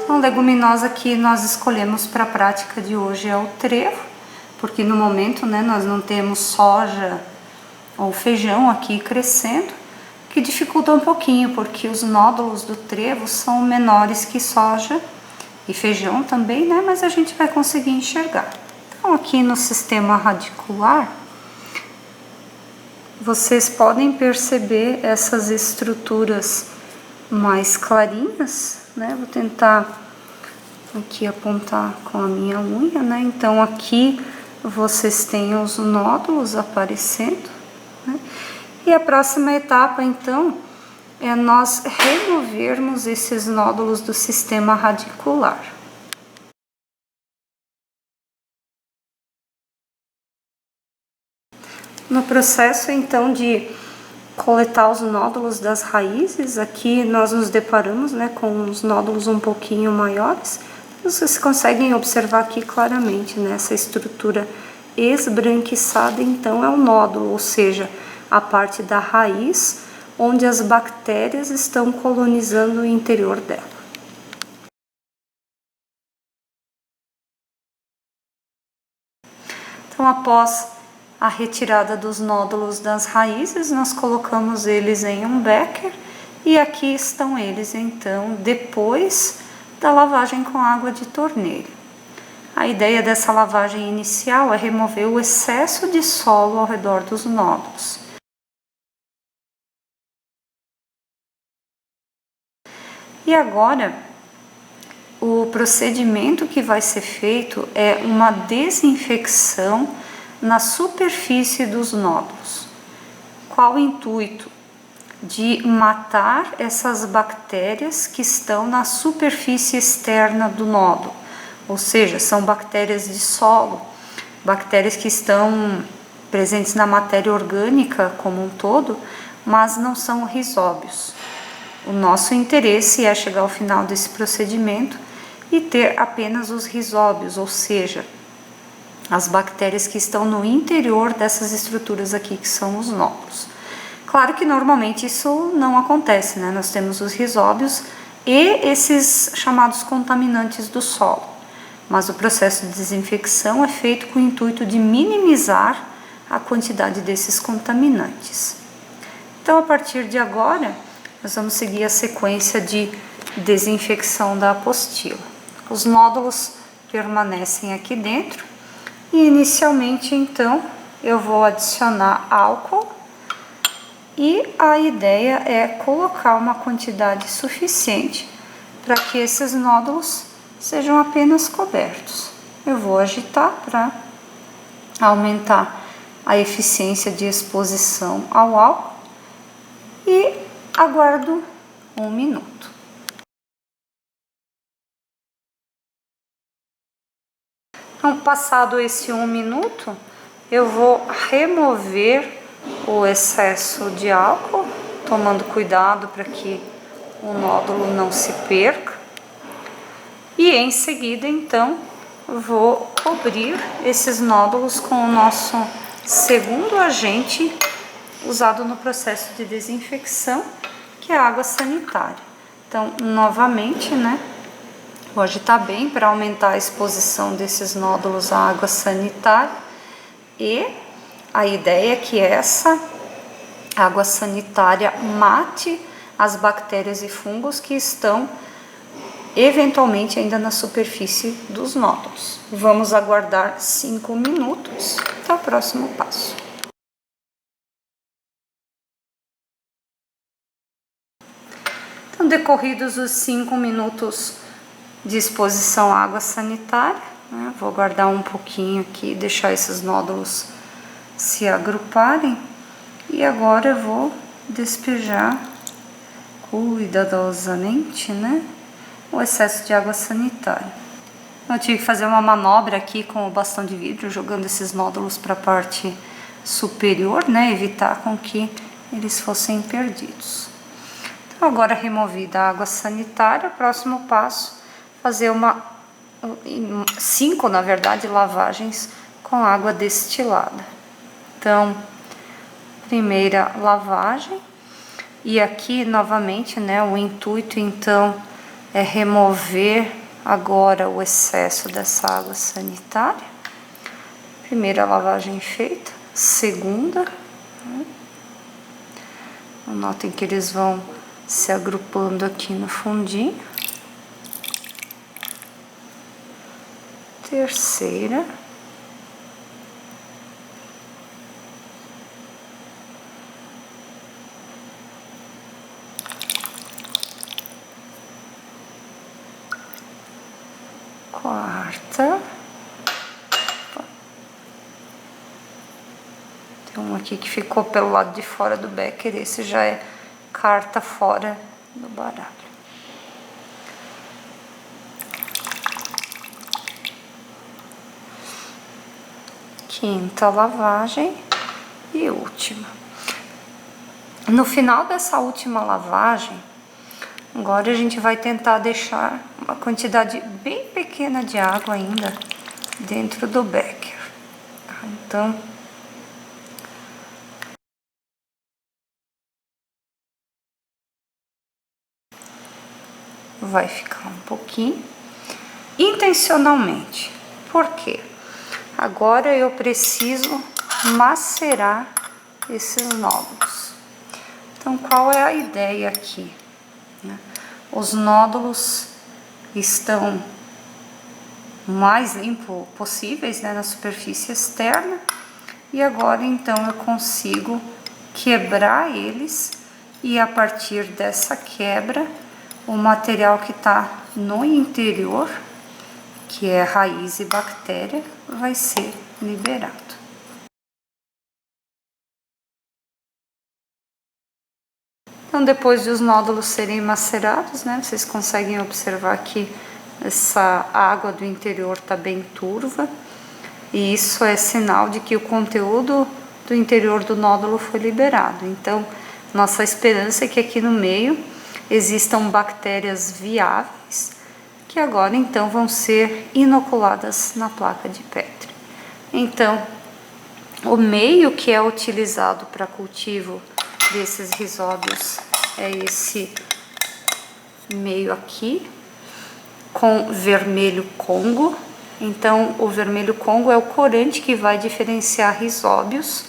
Então, a leguminosa que nós escolhemos para a prática de hoje é o trevo, porque no momento, né, nós não temos soja ou feijão aqui crescendo, que dificulta um pouquinho, porque os nódulos do trevo são menores que soja e feijão também, né, mas a gente vai conseguir enxergar. Então, aqui no sistema radicular, vocês podem perceber essas estruturas mais clarinhas, né? Vou tentar aqui apontar com a minha unha, né? Então aqui vocês têm os nódulos aparecendo, né? E a próxima etapa, então, é nós removermos esses nódulos do sistema radicular. No processo, então, de coletar os nódulos das raízes, aqui nós nos deparamos, né, com os nódulos um pouquinho maiores. Vocês conseguem observar aqui claramente, né, essa estrutura esbranquiçada, então é o nódulo, ou seja, a parte da raiz onde as bactérias estão colonizando o interior dela. Então, após a retirada dos nódulos das raízes, nós colocamos eles em um becker e aqui estão eles, então, depois da lavagem com água de torneira. A ideia dessa lavagem inicial é remover o excesso de solo ao redor dos nódulos. E agora, o procedimento que vai ser feito é uma desinfecção na superfície dos nódulos. Qual o intuito? De matar essas bactérias que estão na superfície externa do nódulo, ou seja, são bactérias de solo, bactérias que estão presentes na matéria orgânica como um todo, mas não são rizóbios. O nosso interesse é chegar ao final desse procedimento e ter apenas os rizóbios, ou seja, as bactérias que estão no interior dessas estruturas aqui, que são os nódulos. Claro que normalmente isso não acontece, né? Nós temos os rizóbios e esses chamados contaminantes do solo, mas o processo de desinfecção é feito com o intuito de minimizar a quantidade desses contaminantes. Então, a partir de agora, nós vamos seguir a sequência de desinfecção da apostila. Os nódulos permanecem aqui dentro. E inicialmente, então, eu vou adicionar álcool e a ideia é colocar uma quantidade suficiente para que esses nódulos sejam apenas cobertos. Eu vou agitar para aumentar a eficiência de exposição ao álcool e aguardo 1 minuto. Então, passado esse 1 minuto, eu vou remover o excesso de álcool, tomando cuidado para que o nódulo não se perca. E em seguida, então, vou cobrir esses nódulos com o nosso segundo agente usado no processo de desinfecção, que é a água sanitária. Então, novamente, né? Vou agitar bem para aumentar a exposição desses nódulos à água sanitária e a ideia é que essa água sanitária mate as bactérias e fungos que estão eventualmente ainda na superfície dos nódulos. Vamos aguardar 5 minutos até o próximo passo. Então, decorridos os 5 minutos de exposição à água sanitária, né? Vou guardar um pouquinho aqui, deixar esses nódulos se agruparem e agora eu vou despejar cuidadosamente, né, o excesso de água sanitária. Eu tive que fazer uma manobra aqui com o bastão de vidro, jogando esses nódulos para a parte superior, né, evitar com que eles fossem perdidos. Então, agora removida a água sanitária, o próximo passo fazer 5, na verdade, lavagens com água destilada. Então, primeira lavagem, E aqui, novamente, né, o intuito, então, é remover agora o excesso dessa água sanitária. Primeira lavagem feita, segunda. Notem que eles vão se agrupando aqui no fundinho. Terceira. Quarta. Tem um aqui que ficou pelo lado de fora do becker, esse já é carta fora do baralho. Quinta lavagem e última. No final dessa última lavagem, agora a gente vai tentar deixar uma quantidade bem pequena de água ainda dentro do becker. Então, vai ficar um pouquinho intencionalmente. Por quê? Agora eu preciso macerar esses nódulos. Então, qual é a ideia aqui? Os nódulos estão mais limpos possíveis, né, na superfície externa. E agora, então, eu consigo quebrar eles e a partir dessa quebra, o material que está no interior, que é raiz e bactéria, vai ser liberado. Então, depois de os nódulos serem macerados, né, vocês conseguem observar que essa água do interior está bem turva, e isso é sinal de que o conteúdo do interior do nódulo foi liberado. Então, nossa esperança é que aqui no meio existam bactérias viáveis, que agora então vão ser inoculadas na placa de Petri. Então, o meio que é utilizado para cultivo desses risóbios é esse meio aqui, com vermelho Congo. Então, o vermelho Congo é o corante que vai diferenciar risóbios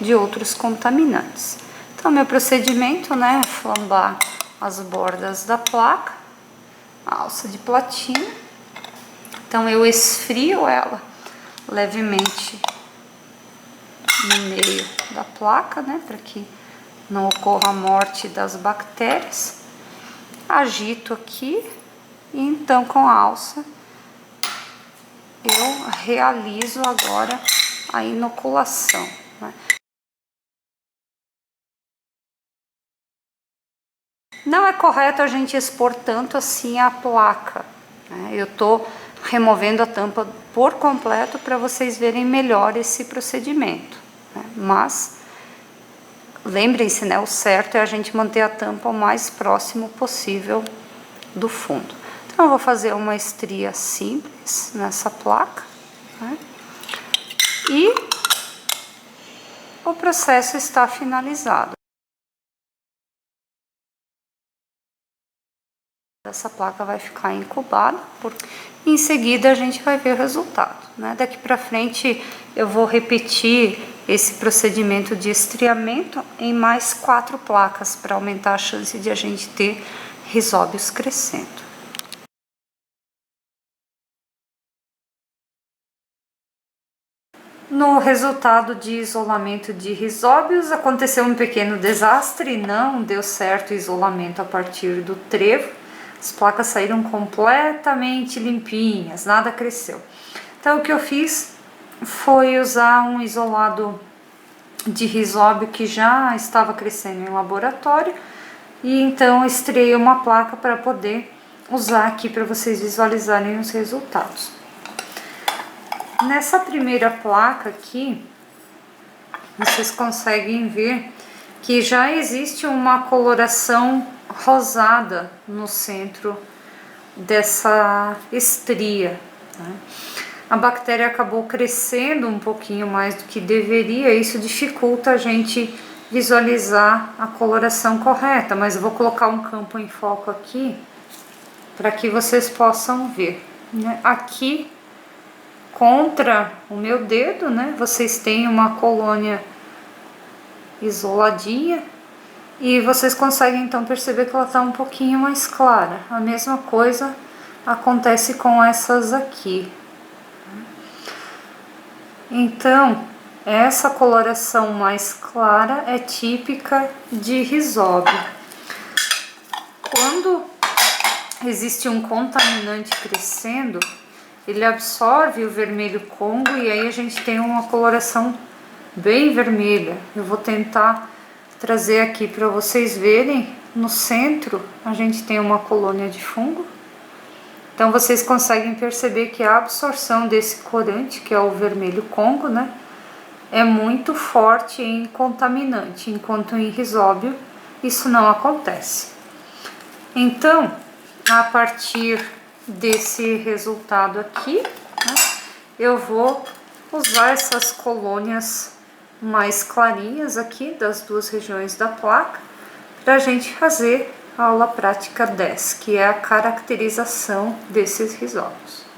de outros contaminantes. Então, meu procedimento, né, é flambar as bordas da placa, a alça de platina. Então, eu esfrio ela levemente no meio da placa, né, para que não ocorra a morte das bactérias. Agito aqui e então com a alça eu realizo agora a inoculação, né? Não é correto a gente expor tanto assim a placa, né? Eu tô removendo a tampa por completo para vocês verem melhor esse procedimento, né? Mas lembrem-se, né? O certo é a gente manter a tampa o mais próximo possível do fundo. Então, eu vou fazer uma estria simples nessa placa, né? E o processo está finalizado. Essa placa vai ficar incubada, em seguida a gente vai ver o resultado, né? Daqui para frente eu vou repetir esse procedimento de estriamento em mais 4 placas para aumentar a chance de a gente ter risóbios crescendo. No resultado de isolamento de risóbios, aconteceu um pequeno desastre, não deu certo o isolamento a partir do trevo. As placas saíram completamente limpinhas, nada cresceu. Então, o que eu fiz foi usar um isolado de risóbio que já estava crescendo em laboratório, e então estriei uma placa para poder usar aqui para vocês visualizarem os resultados. Nessa primeira placa aqui, vocês conseguem ver que já existe uma coloração rosada no centro dessa estria, né? A bactéria acabou crescendo um pouquinho mais do que deveria, isso dificulta a gente visualizar a coloração correta, mas eu vou colocar um campo em foco aqui para que vocês possam ver, né? Aqui contra o meu dedo, né, vocês têm uma colônia isoladinha e vocês conseguem então perceber que ela está um pouquinho mais clara. A mesma coisa acontece com essas aqui. Então, essa coloração mais clara é típica de Rhizóbio. Quando existe um contaminante crescendo, ele absorve o vermelho Congo e aí a gente tem uma coloração bem vermelha. Eu vou tentar trazer aqui para vocês verem. No centro a gente tem uma colônia de fungo. Então vocês conseguem perceber que a absorção desse corante, que é o vermelho Congo, né, é muito forte em contaminante, enquanto em Rhizóbio isso não acontece. Então, a partir desse resultado aqui, né, eu vou usar essas colônias mais clarinhas aqui das duas regiões da placa para a gente fazer a aula prática 10, que é a caracterização desses Rhizóbios.